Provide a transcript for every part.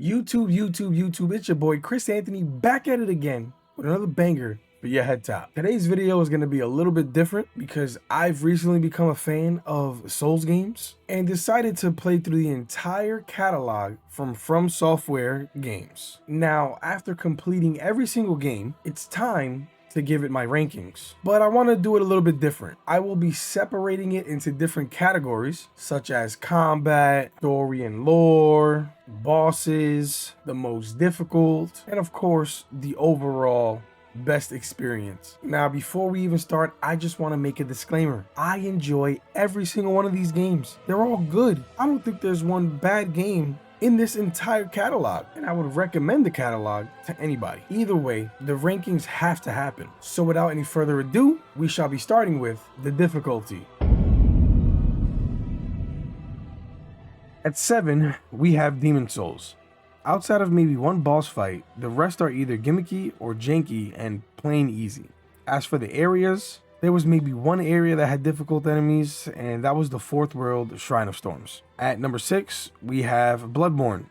YouTube, it's your boy Chris Anthony back at it again with another banger for your head top. Today's video is going to be a little bit different because I've recently become a fan of Souls games and decided to play through the entire catalog from FromSoftware games. Now, after completing every single game, it's time to give it my rankings, but I want to do it a little bit different. I will be separating it into different categories such as combat, story and lore, bosses, the most difficult, and of course the overall best experience. Now, before we even start, I just want to make a disclaimer. I enjoy every single one of these games. They're all good. I don't think there's one bad game in this entire catalog, and I would recommend the catalog to anybody. Either way, the rankings have to happen. So without any further ado, we shall be starting with the difficulty. At 7, we have Demon Souls. Outside of maybe one boss fight, the rest are either gimmicky or janky and plain easy. As for the areas, there was maybe one area that had difficult enemies, and that was the fourth world Shrine of Storms. At number 6, we have Bloodborne.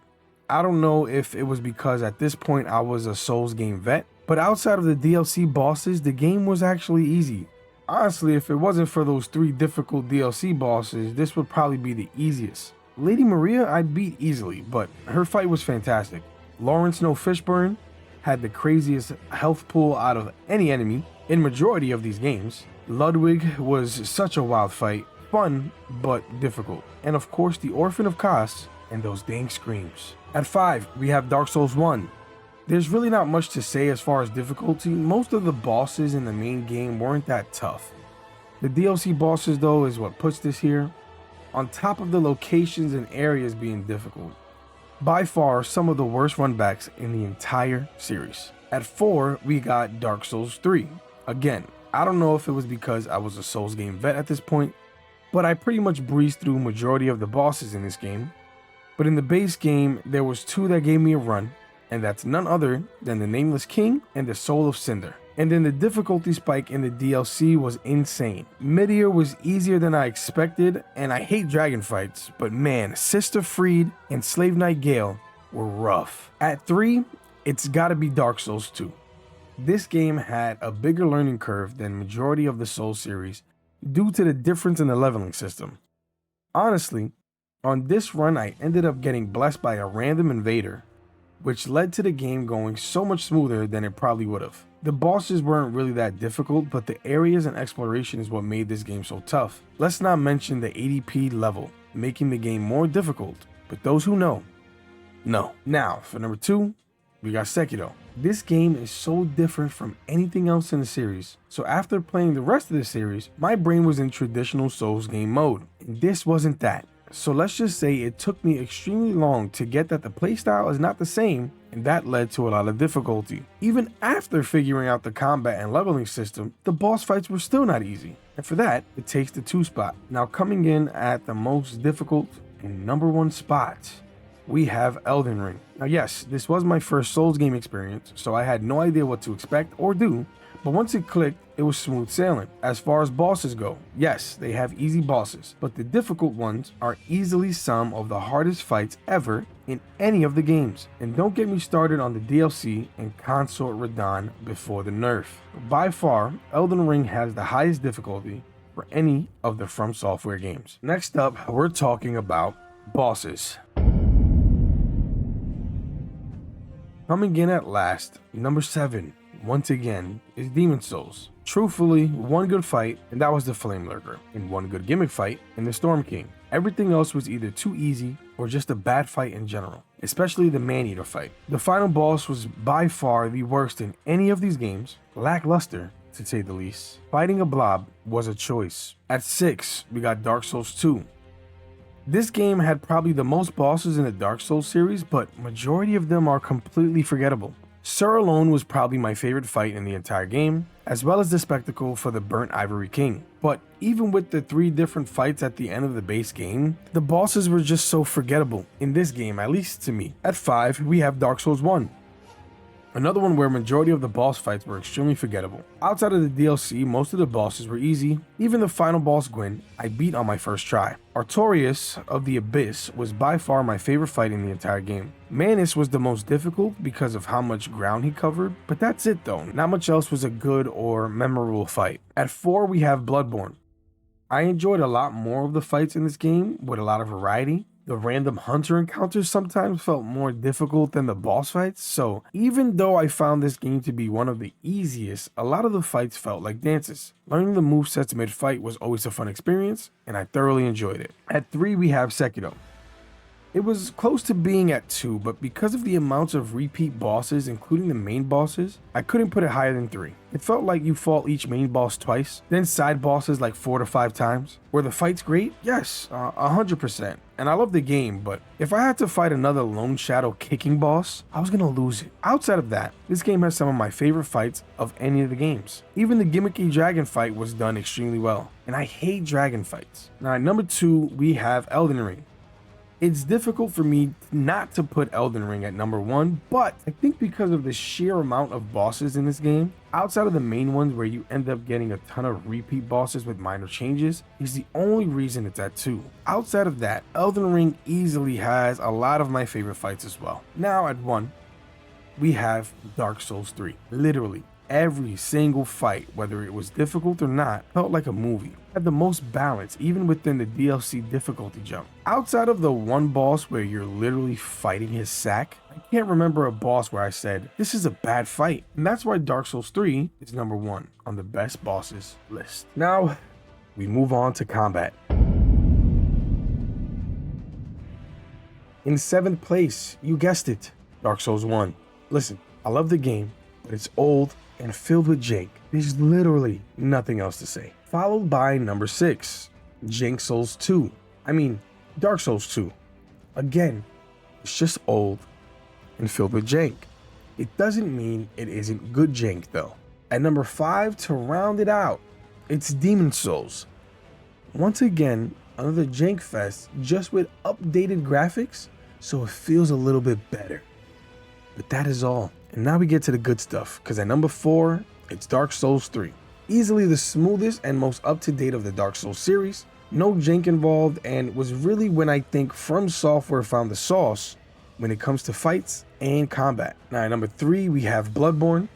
I don't know if it was because at this point I was a Souls game vet, but outside of the DLC bosses, the game was actually easy. Honestly, if it wasn't for those 3 difficult DLC bosses, this would probably be the easiest. Lady Maria I beat easily, but her fight was fantastic. Lawrence No Fishburne had the craziest health pool out of any enemy in majority of these games. Ludwig was such a wild fight, fun but difficult. And of course the Orphan of Kos and those dang screams. At 5, we have Dark Souls 1. There's really not much to say as far as difficulty. Most of the bosses in the main game weren't that tough. The DLC bosses though is what puts this here, on top of the locations and areas being difficult. By far some of the worst runbacks in the entire series. At 4, we got Dark Souls 3. Again, I don't know if it was because I was a Souls game vet at this point, but I pretty much breezed through majority of the bosses in this game. But in the base game, there was 2 that gave me a run, and that's none other than the Nameless King and the Soul of Cinder. And then the difficulty spike in the DLC was insane. Midir was easier than I expected, and I hate dragon fights, but man, Sister Freed and Slave Knight Gale were rough. At 3, it's gotta be Dark Souls 2. This game had a bigger learning curve than majority of the Souls series due to the difference in the leveling system. Honestly, on this run I ended up getting blessed by a random invader, which led to the game going so much smoother than it probably would have. The bosses weren't really that difficult, but the areas and exploration is what made this game so tough. Let's not mention the ADP level, making the game more difficult, but those who know. Now, for number 2, we got Sekiro. This game is so different from anything else in the series, so after playing the rest of the series, my brain was in traditional Souls game mode, and this wasn't that. So let's just say it took me extremely long to get that the playstyle is not the same, and that led to a lot of difficulty. Even after figuring out the combat and leveling system, the boss fights were still not easy, and for that, it takes the 2 spot. Now coming in at the most difficult and number 1 spot, we have Elden Ring. Now yes, this was my first Souls game experience, so I had no idea what to expect or do, but once it clicked, it was smooth sailing. As far as bosses go, yes, they have easy bosses, but the difficult ones are easily some of the hardest fights ever in any of the games. And don't get me started on the DLC and Consort Radahn before the nerf. By far, Elden Ring has the highest difficulty for any of the FromSoftware games. Next up, we're talking about bosses. Coming in at last, number 7, once again, is Demon Souls. Truthfully, one good fight, and that was the Flame Lurker, and one good gimmick fight in the Storm King. Everything else was either too easy or just a bad fight in general, especially the Man-Eater fight. The final boss was by far the worst in any of these games, lackluster to say the least. Fighting a blob was a choice. At 6, we got Dark Souls 2. This game had probably the most bosses in the Dark Souls series, but majority of them are completely forgettable. Sir alone was probably my favorite fight in the entire game, as well as the spectacle for the Burnt Ivory King. But even with the 3 different fights at the end of the base game, the bosses were just so forgettable, in this game at least to me. At 5, we have Dark Souls 1. Another one where majority of the boss fights were extremely forgettable. Outside of the DLC, most of the bosses were easy. Even the final boss Gwyn, I beat on my first try. Artorias of the Abyss was by far my favorite fight in the entire game. Manus was the most difficult because of how much ground he covered, but that's it though. Not much else was a good or memorable fight. At 4 we have Bloodborne. I enjoyed a lot more of the fights in this game with a lot of variety. The random hunter encounters sometimes felt more difficult than the boss fights, so even though I found this game to be one of the easiest, a lot of the fights felt like dances. Learning the movesets mid-fight was always a fun experience, and I thoroughly enjoyed it. At 3 we have Sekiro. It was close to being at 2, but because of the amounts of repeat bosses, including the main bosses, I couldn't put it higher than 3. It felt like you fought each main boss twice, then side bosses like 4 to 5 times. Were the fights great? Yes, 100%. And I love the game, but if I had to fight another Lone Shadow kicking boss, I was gonna lose it. Outside of that, this game has some of my favorite fights of any of the games. Even the gimmicky dragon fight was done extremely well, and I hate dragon fights. Now at number 2, we have Elden Ring. It's difficult for me not to put Elden Ring at number 1, but I think because of the sheer amount of bosses in this game, outside of the main ones where you end up getting a ton of repeat bosses with minor changes, is the only reason it's at 2. Outside of that, Elden Ring easily has a lot of my favorite fights as well. Now at 1, we have Dark Souls 3. Literally, every single fight, whether it was difficult or not, felt like a movie. Had the most balance even within the DLC difficulty jump. Outside of the one boss where you're literally fighting his sack, I can't remember a boss where I said, this is a bad fight. And that's why Dark Souls 3 is number 1 on the best bosses list. Now, we move on to combat. In 7th place, you guessed it, Dark Souls 1. Listen, I love the game, but it's old and filled with jank. There's literally nothing else to say. Followed by number 6, Dark Souls 2. Again, it's just old and filled with jank. It doesn't mean it isn't good jank though. At number 5, to round it out, it's Demon's Souls. Once again, another jank fest, just with updated graphics, so it feels a little bit better. But that is all. And now we get to the good stuff, because at number 4, it's Dark Souls 3. Easily the smoothest and most up-to-date of the Dark Souls series, no jank involved, and was really when I think FromSoftware found the sauce when it comes to fights and combat. Now at number 3, we have Bloodborne.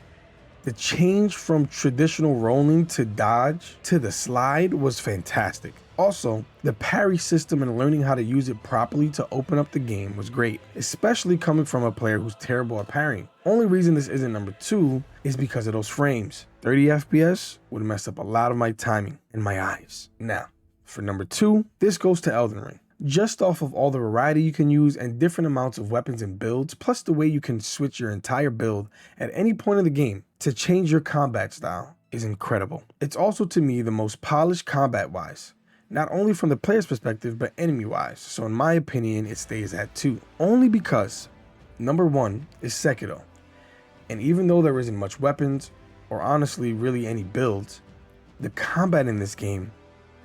The change from traditional rolling to dodge to the slide was fantastic. Also, the parry system and learning how to use it properly to open up the game was great, especially coming from a player who's terrible at parrying. Only reason this isn't number 2 is because of those frames. 30 FPS would mess up a lot of my timing and my eyes. Now, for number 2, this goes to Elden Ring. Just off of all the variety you can use and different amounts of weapons and builds, plus the way you can switch your entire build at any point of the game to change your combat style is incredible. It's also to me the most polished combat-wise. Not only from the player's perspective, but enemy-wise. So in my opinion, it stays at 2. Only because number 1 is Sekiro. And even though there isn't much weapons, or honestly really any builds, the combat in this game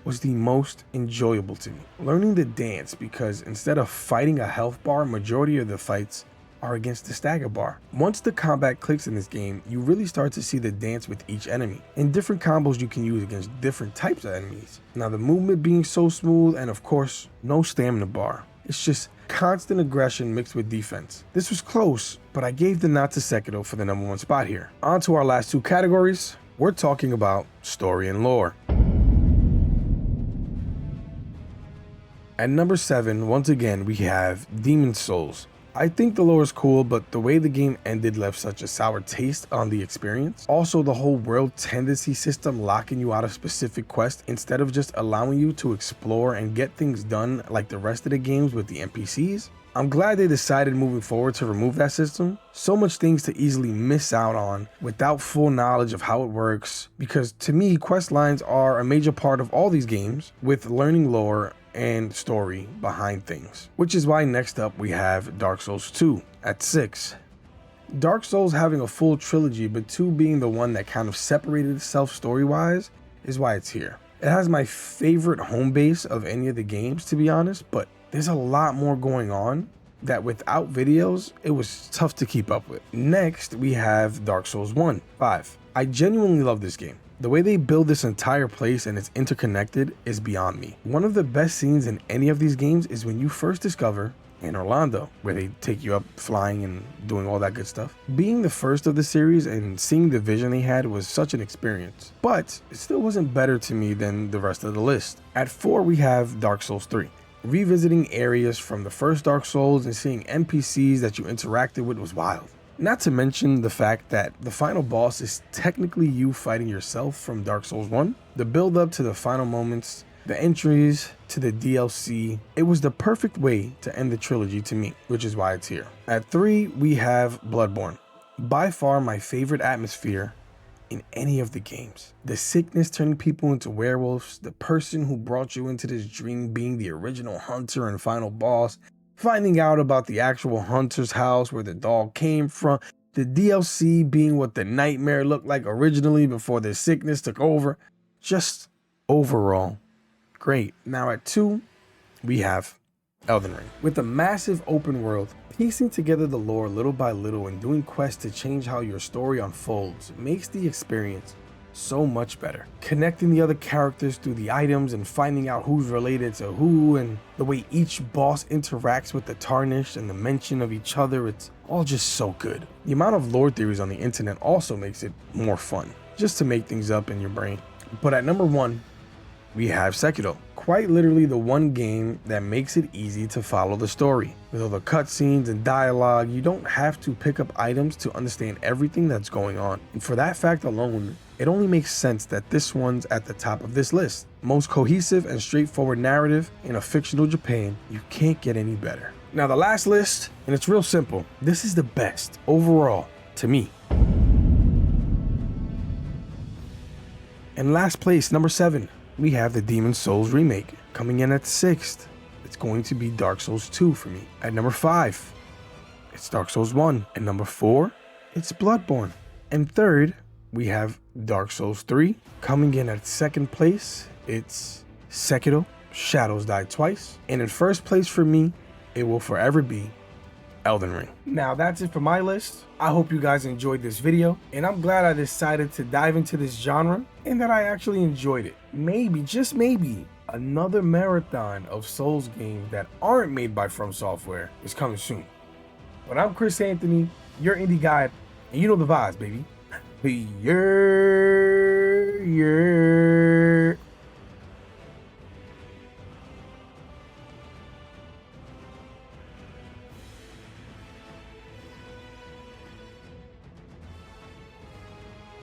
was the most enjoyable to me. Learning the dance, because instead of fighting a health bar, majority of the fights are against the stagger bar. Once the combat clicks in this game, you really start to see the dance with each enemy, and different combos you can use against different types of enemies. Now the movement being so smooth, and of course, no stamina bar. It's just constant aggression mixed with defense. This was close, but I gave the nod to Sekiro for the number 1 spot here. On to our last 2 categories. We're talking about story and lore. At number 7, once again, we have Demon's Souls. I think the lore is cool, but the way the game ended left such a sour taste on the experience. Also, the whole world tendency system locking you out of specific quests instead of just allowing you to explore and get things done like the rest of the games with the NPCs. I'm glad they decided moving forward to remove that system. So much things to easily miss out on without full knowledge of how it works, because to me, quest lines are a major part of all these games, with learning lore and story behind things. Which is why next up we have Dark Souls 2 at 6. Dark Souls having a full trilogy, but 2 being the one that kind of separated itself story-wise, is why it's here. It has my favorite home base of any of the games, to be honest, but there's a lot more going on that without videos, it was tough to keep up with. Next, we have Dark Souls 1, 5. I genuinely love this game. The way they build this entire place and it's interconnected is beyond me. One of the best scenes in any of these games is when you first discover in Orlando, where they take you up flying and doing all that good stuff. Being the first of the series and seeing the vision they had was such an experience, but it still wasn't better to me than the rest of the list. At 4, we have Dark Souls 3. Revisiting areas from the first Dark Souls and seeing NPCs that you interacted with was wild. Not to mention the fact that the final boss is technically you fighting yourself from Dark Souls 1. The build up to the final moments, the entries to the DLC, it was the perfect way to end the trilogy to me, which is why it's here. At 3, we have Bloodborne. By far my favorite atmosphere in any of the games. The sickness turning people into werewolves, the person who brought you into this dream being the original hunter and final boss, finding out about the actual hunter's house where the dog came from, the DLC being what the nightmare looked like originally before the sickness took over. Just overall, great. Now at 2, we have Elden Ring. With a massive open world, piecing together the lore little by little and doing quests to change how your story unfolds makes the experience so much better. Connecting the other characters through the items and finding out who's related to who, and the way each boss interacts with the Tarnished and the mention of each other, it's all just so good. The amount of lore theories on the internet also makes it more fun, just to make things up in your brain. But at number 1, we have Sekiro. Quite literally the one game that makes it easy to follow the story. With all the cutscenes and dialogue, you don't have to pick up items to understand everything that's going on. And for that fact alone, it only makes sense that this one's at the top of this list. Most cohesive and straightforward narrative in a fictional Japan, you can't get any better. Now the last list, and it's real simple. This is the best overall to me. In last place, number 7, we have the Demon's Souls remake. Coming in at 6th, it's going to be Dark Souls 2 for me. At number 5, it's Dark Souls 1. At number 4, it's Bloodborne. And 3rd, we have Dark Souls 3. Coming in at 2nd place, it's Sekiro, Shadows Die Twice. And in 1st place for me, it will forever be Elden Ring. Now that's it for my list. I hope you guys enjoyed this video, and I'm glad I decided to dive into this genre and that I actually enjoyed it. Maybe, just maybe, another marathon of Souls games that aren't made by FromSoftware is coming soon. But I'm Chris Anthony, your indie guide, and you know the vibes, baby. Yeah.